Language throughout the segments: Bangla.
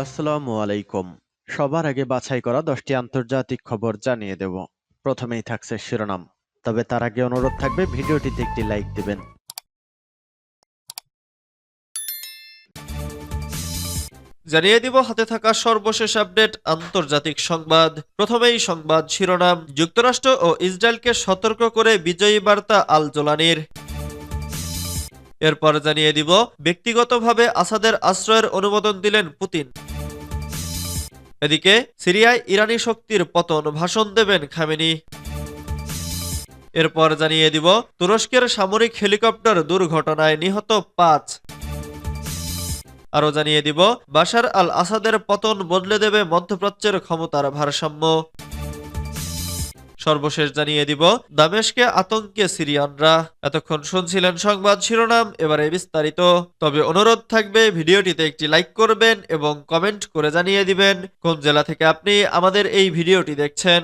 আসসালামু আলাইকুম। সবার আগে বাছাই করা 10টি আন্তর্জাতিক খবর জানিয়ে দেব। প্রথমেই থাকছে শিরোনাম। তবে তার আগে অনুরোধ থাকবে ভিডিওটিতে একটি লাইক দিবেন। জানিয়ে দিব হাতে থাকা সর্বশেষ আপডেট আন্তর্জাতিক সংবাদ। প্রথমেই সংবাদ শিরোনাম, যুক্তরাষ্ট্র ও ইসরায়েলকে সতর্ক করে বিজয়ী বার্তা আল জোলানির। এরপর জানিয়ে দিব ব্যক্তিগতভাবে আসাদের আশ্রয়ের অনুমোদন দিলেন পুতিন। এদিকে সিরিয়ায় ইরানি শক্তির পতন, ভাষণ দেবেন খামেনি। এরপর জানিয়ে দিব তুরস্কের সামরিক হেলিকপ্টার দুর্ঘটনায় নিহত 5। আরও জানিয়ে দিব বাশার আল আসাদের পতন বদলে দেবে মধ্যপ্রাচ্যের ক্ষমতার ভারসাম্য। সর্বশেষ জানিয়ে দিব দামেস্কে আতঙ্কে সিরিয়ানরা। এতক্ষণ শুনছিলেন সংবাদ শিরোনাম, এবারে বিস্তারিত। তবে অনুরোধ থাকবে ভিডিওটিতে একটি লাইক করবেন এবং কমেন্ট করে জানিয়ে দিবেন কোন জেলা থেকে আপনি আমাদের এই ভিডিওটি দেখছেন।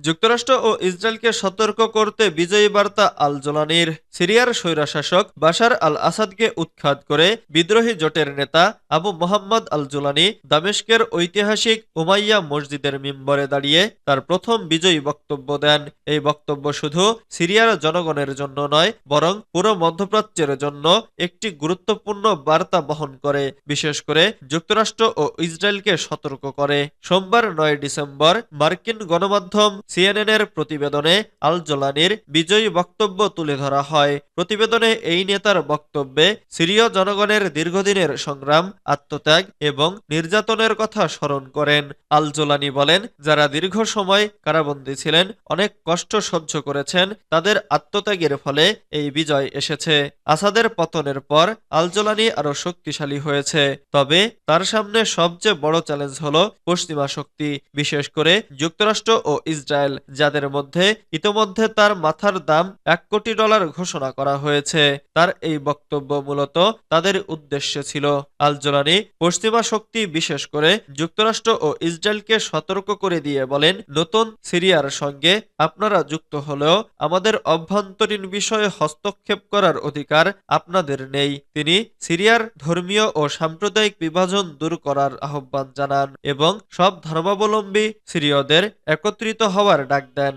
যুক্তরাষ্ট্র ও ইসরায়েলকে সতর্ক করতে বিজয়ী বার্তা আল জোলানির। সিরিয়ার স্বৈরশাসক বাশার আল আসাদকে উৎখাত করে বিদ্রোহী জোটের নেতা আবু মোহাম্মদ আল জোলানি দামেস্কের ঐতিহাসিক উমাইয়া মসজিদের মিম্বরে দাঁড়িয়ে তার প্রথম বিজয়ী বক্তব্য দেন। এই বক্তব্য শুধু সিরিয়ার জনগণের জন্য নয়, বরং পুরো মধ্যপ্রাচ্যের জন্য একটি গুরুত্বপূর্ণ বার্তা বহন করে, বিশেষ করে যুক্তরাষ্ট্র ও ইসরায়েলকে সতর্ক করে। সোমবার 9 ডিসেম্বর মার্কিন গণমাধ্যম সিএনএন-এর প্রতিবেদনে আল জোলানির বিজয়ী বক্তব্য তুলে ধরা হয়। প্রতিবেদনে এই নেতার বক্তব্যে সিরীয় জনগণের দীর্ঘদিনের সংগ্রাম, আত্মত্যাগ এবং নির্যাতনের কথা স্মরণ করেন। আল জোলানি বলেন, যারা দীর্ঘ সময় কারাবন্দী ছিলেন, অনেক কষ্ট সহ্য করেছেন, তাদের আত্মত্যাগের ফলে এই বিজয় এসেছে। আসাদের পতনের পর আল জোলানি আরো শক্তিশালী হয়েছে, তবে তার সামনে সবচেয়ে বড় চ্যালেঞ্জ হলো পশ্চিমা শক্তি, বিশেষ করে যুক্তরাষ্ট্র ও ইসরায়েল, যাদের মধ্যে ইতোমধ্যে তার মাথার দাম $1 কোটি ঘোষণা করা হয়েছে। তার এই বক্তব্য মূলত তাদের উদ্দেশ্যে ছিল। আল জোলানি পশ্চিমা শক্তি, বিশেষ করে যুক্তরাষ্ট্র ও ইসরায়েলকে সতর্ক করে দিয়ে বলেন, নতুন সিরিয়ার সঙ্গে আপনারা যুক্ত হলেও আমাদের অভ্যন্তরীণ বিষয়ে হস্তক্ষেপ করার অধিকার আপনাদের নেই। তিনি সিরিয়ার ধর্মীয় ও সাম্প্রদায়িক বিভাজন দূর করার আহ্বান জানান এবং সব ধর্মাবলম্বী সিরীয়দের একত্রিত হওয়ার ডাক দেন।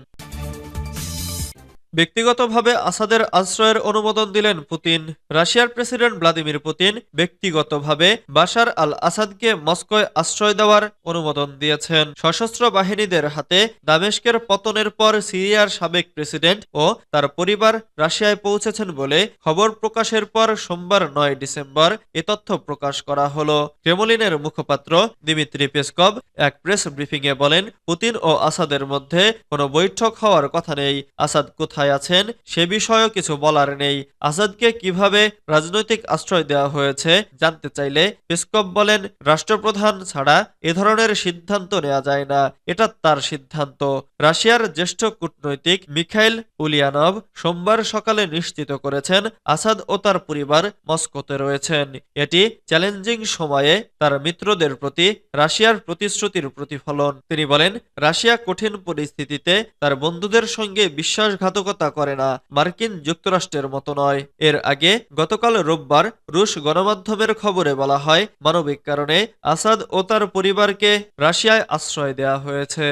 ব্যক্তিগতভাবে আসাদের আশ্রয়ের অনুমোদন দিলেন পুতিন। রাশিয়ার প্রেসিডেন্ট ভ্লাদিমির পুতিন ব্যক্তিগতভাবে বাশার আল আসাদকে মস্কোয় আশ্রয় দেওয়ার অনুমোদন দিয়েছেন। সশস্ত্র বাহিনীদের হাতে দামেস্কের পতনের পর সিরিয়ার সাবেক প্রেসিডেন্ট ও তার পরিবার রাশিয়ায় পৌঁছেছেন বলে খবর প্রকাশের পর সোমবার 9 ডিসেম্বর এ তথ্য প্রকাশ করা হলো। ক্রেমলিনের মুখপাত্র দিমিত্রি পেসকভ এক প্রেস ব্রিফিংয়ে বলেন, পুতিন ও আসাদের মধ্যে কোনো বৈঠক হওয়ার কথা নেই। আসাদ কোথায় আছেন সে বিষয়েও কিছু বলার নেই। আসাদকে কিভাবে রাজনৈতিক আশ্রয় দেওয়া হয়েছে জানতে চাইলে পেসকভ বলেন, রাষ্ট্রপ্রধান ছাড়া এ ধরনের সিদ্ধান্ত নেওয়া যায় না, এটা তার সিদ্ধান্ত। রাশিয়ার জ্যেষ্ঠ কূটনৈতিক মিখাইল উলিয়ানভ সোমবার সকালে নিশ্চিত করেছেন, আসাদ ও তার পরিবার মস্কোতে রয়েছেন। এটি চ্যালেঞ্জিং সময়ে তার মিত্রদের প্রতি রাশিয়ার প্রতিশ্রুতির প্রতিফলন। তিনি বলেন, রাশিয়া কঠিন পরিস্থিতিতে তার বন্ধুদের সঙ্গে বিশ্বাসঘাতকতা করে না, মার্কিন যুক্তরাষ্ট্রের মতো নয়। এর আগে গতকাল রোববার রুশ গণমাধ্যমের খবরে বলা হয়, মানবিক কারণে আসাদ ও তার পরিবারকে রাশিয়ায় আশ্রয় দেওয়া হয়েছে।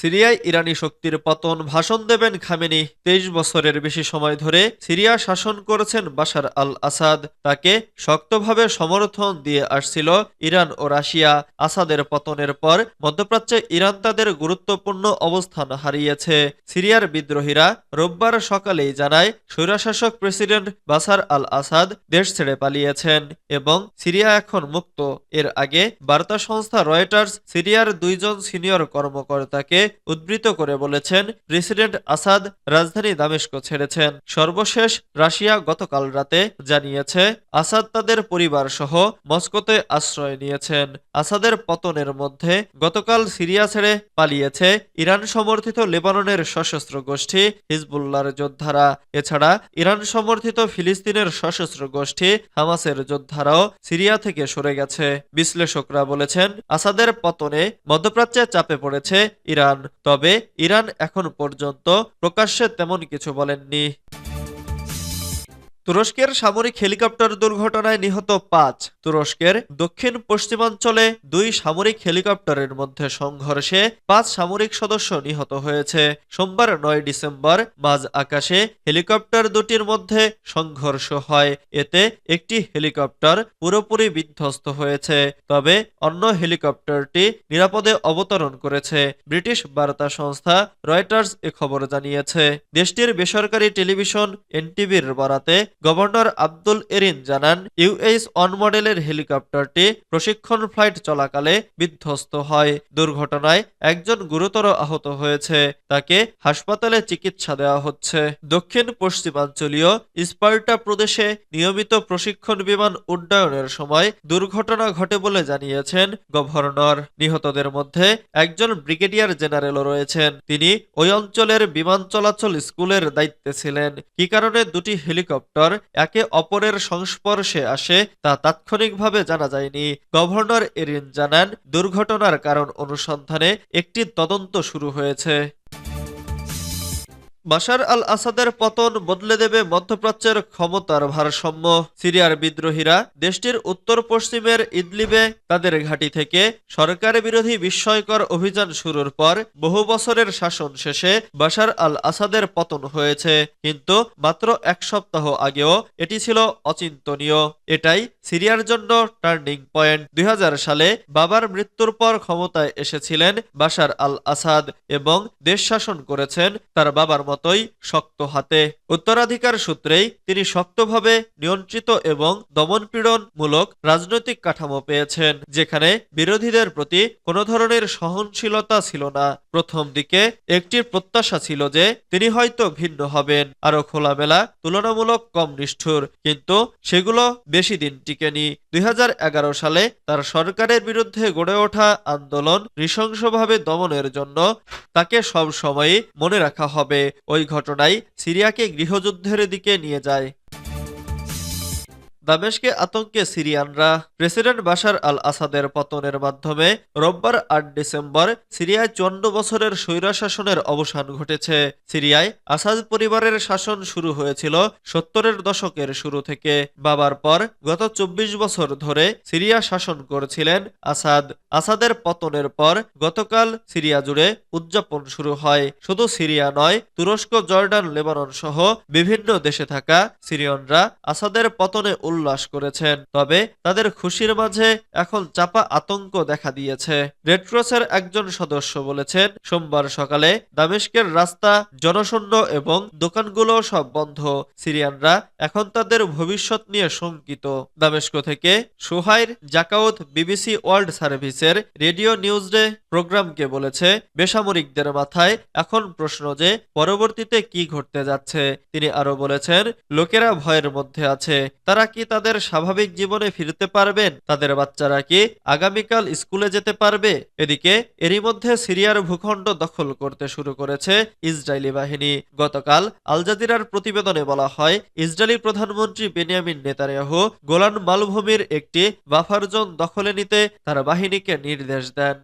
সিরিয়ায় ইরানি শক্তির পতন, ভাষণ দেবেন খামেনি। 23 বছরের বেশি সময় ধরে সিরিয়া শাসন করেছেন বাশার আল আসাদ। তাকে শক্তভাবে সমর্থন দিয়ে আসছিল ইরান ও রাশিয়া। আসাদের পতনের পর মধ্যপ্রাচ্যে ইরান তাদের গুরুত্বপূর্ণ অবস্থান হারিয়েছে। সিরিয়ার বিদ্রোহীরা রোববার সকালেই জানায়, স্বৈরশাসক প্রেসিডেন্ট বাশার আল আসাদ দেশ ছেড়ে পালিয়েছেন এবং সিরিয়া এখন মুক্ত। এর আগে বার্তা সংস্থা রয়টার্স সিরিয়ার 2 জন সিনিয়র কর্মকর্তাকে উদ্ধৃত করে বলেছেন, প্রেসিডেন্ট আসাদ রাজধানী দামেস্ক ছেড়েছেন। সর্বশেষ রাশিয়া গতকাল রাতে জানিয়েছে, আসাদ তাদের পরিবার সহ মস্কোতে আশ্রয় নিয়েছেন। আসাদের পতনের মধ্যে গতকাল সিরিয়া ছেড়ে পালিয়েছে ইরান সমর্থিত লেবাননের সশস্ত্র গোষ্ঠী হিজবুল্লাহর যোদ্ধারা। এছাড়া ইরান সমর্থিত ফিলিস্তিনের সশস্ত্র গোষ্ঠী হামাসের যোদ্ধারাও সিরিয়া থেকে সরে গেছে। বিশ্লেষকরা বলেছেন, আসাদের পতনে মধ্যপ্রাচ্যে চাপে পড়েছে ইরান, তবে ইরান এখন পর্যন্ত প্রকাশ্যে তেমন কিছু বলেননি। তুরস্কের সামরিক হেলিকপ্টার দুর্ঘটনায় নিহত ৫। তুরস্কের দক্ষিণ পশ্চিমাঞ্চলে ২ সামরিক হেলিকপ্টারের মধ্যে সংঘর্ষে ৫ সামরিক সদস্য নিহত হয়েছে। সোমবার ৯ ডিসেম্বর মাঝ আকাশে হেলিকপ্টার দুটির মধ্যে সংঘর্ষ হয়। এতে একটি হেলিকপ্টার পুরোপুরি বিধ্বস্ত হয়েছে, তবে অন্য হেলিকপ্টারটি নিরাপদে অবতরণ করেছে। ব্রিটিশ বার্তা সংস্থা রয়টার্স এ খবর জানিয়েছে। দেশটির বেসরকারি টেলিভিশন এনটিভির বরাতে গভর্নর আব্দুল এরিন জানান, UH-1 মডেলের হেলিকপ্টারটি প্রশিক্ষণ ফ্লাইট চলাকালে বিধ্বস্ত হয়। দুর্ঘটনায় একজন গুরুতর আহত হয়েছে, তাকে হাসপাতালে চিকিৎসা দেওয়া হচ্ছে। দক্ষিণ পশ্চিমাঞ্চলীয় স্পার্টা প্রদেশে নিয়মিত প্রশিক্ষণ বিমান উড্ডয়নের সময় দুর্ঘটনা ঘটে বলে জানিয়েছেন গভর্নর। নিহতদের মধ্যে একজন ব্রিগেডিয়ার জেনারেলও রয়েছেন। তিনি ওই অঞ্চলের বিমান চলাচল স্কুলের দায়িত্বে ছিলেন। কি কারণে দুটি হেলিকপ্টার একে অপরের সংস্পর্শে আসে তা তাৎক্ষণিকভাবে জানা যায়নি। গভর্নর এরিন জানান, দুর্ঘটনার কারণ অনুসন্ধানে একটি তদন্ত শুরু হয়েছে। বাশার আল আসাদের পতন বদলে দেবে মধ্যপ্রাচ্যের ক্ষমতার ভারসাম্য। সিরিয়ার বিদ্রোহীরা দেশটির উত্তর পশ্চিমের ইদলিবে তাদের ঘাঁটি থেকে সরকার বিরোধী বিস্ময়কর অভিযান শুরুর পর বহু বছরের শাসন শেষে বাশার আল আসাদের পতন হয়েছে, কিন্তু মাত্র ১ সপ্তাহ আগেও এটি ছিল অচিন্তনীয়। এটাই সিরিয়ার জন্য টার্নিং পয়েন্ট। ২০০০ সালে বাবার মৃত্যুর পর ক্ষমতায় এসেছিলেন বাশার আল আসাদ এবং দেশ শাসন করেছেন তার বাবার মতোই শক্ত হাতে। উত্তরাধিকার সূত্রেই তিনি শক্তভাবে নিয়ন্ত্রিত এবং দমনপীড়নমূলক রাজনৈতিক কাঠামো পেয়েছেন, যেখানে বিরোধীদের প্রতি কোনো ধরনের সহনশীলতা ছিল না। প্রথম দিকে একটি প্রত্যাশা ছিল যে তিনি হয়তো ভিন্ন হবেন, আরো খোলামেলা, তুলনামূলক কম নিষ্ঠুর, কিন্তু সেগুলো বেশি দিন টিকেনি। ২০১১ সালে তার সরকারের বিরুদ্ধে গড়ে ওঠা আন্দোলন নৃশংসভাবে দমনের জন্য তাকে সব সময়ই মনে রাখা হবে। ওই ঘটনাই সিরিয়াকে গৃহযুদ্ধের দিকে নিয়ে যায়। দামেস্কে আতঙ্কে সিরিয়ানরা। প্রেসিডেন্ট বাশার আল আসাদের পতনের মাধ্যমে রোববার ৮ ডিসেম্বর সিরিয়ায় ৫৪ বছরের স্বৈরশাসনের অবসান ঘটেছে। সিরিয়ায় আসাদ পরিবারের শাসন শুরু হয়েছিল ৭০-এর দশকের শুরু থেকে। বাবার পর গত ২৪ বছর ধরে সিরিয়া শাসন করছিলেন আসাদ। আসাদের পতনের পর গতকাল সিরিয়া জুড়ে উদযাপন শুরু হয়। শুধু সিরিয়া নয়, তুরস্ক, জর্ডান, লেবানন সহ বিভিন্ন দেশে থাকা সিরিয়ানরা আসাদের পতনে উল্লাস করেছেন, তবে তাদের খুশির মাঝে এখন চাপা আতঙ্ক দেখা দিয়েছে। রেড ক্রসের একজন সদস্য বলেছেন, সোমবার সকালে দামেস্কের রাস্তা জনশূন্য এবং দোকানগুলো সব বন্ধ। সিরিয়ানরা এখন তাদের ভবিষ্যৎ নিয়ে শঙ্কিত। দামেস্ক থেকে সুহাইর জাকাউত বিবিসি ওয়ার্ল্ড সার্ভিসের রেডিও নিউজডে প্রোগ্রামকে বলেছে, বেসামরিকদের মাথায় এখন প্রশ্ন যে পরবর্তীতে কি ঘটতে যাচ্ছে। তিনি আরো বলেছেন, লোকেরা ভয়ের মধ্যে আছে। তারা কি তাদের স্বাভাবিক জীবনে ফিরতে পারবেন? তাদের বাচ্চারা কি আগামীকাল স্কুলে যেতে পারবে? এদিকে এরই মধ্যে সিরিয়ার ভূখণ্ড দখল করতে শুরু করেছে ইসরায়েলি বাহিনী। গতকাল আল জাজিরার প্রতিবেদনে বলা হয়, ইসরায়েলি প্রধানমন্ত্রী বেনিয়ামিন নেতানিয়াহু গোলান মালভূমির একটি বাফার জোন দখলে নিতে তার বাহিনীকে নির্দেশ দেন।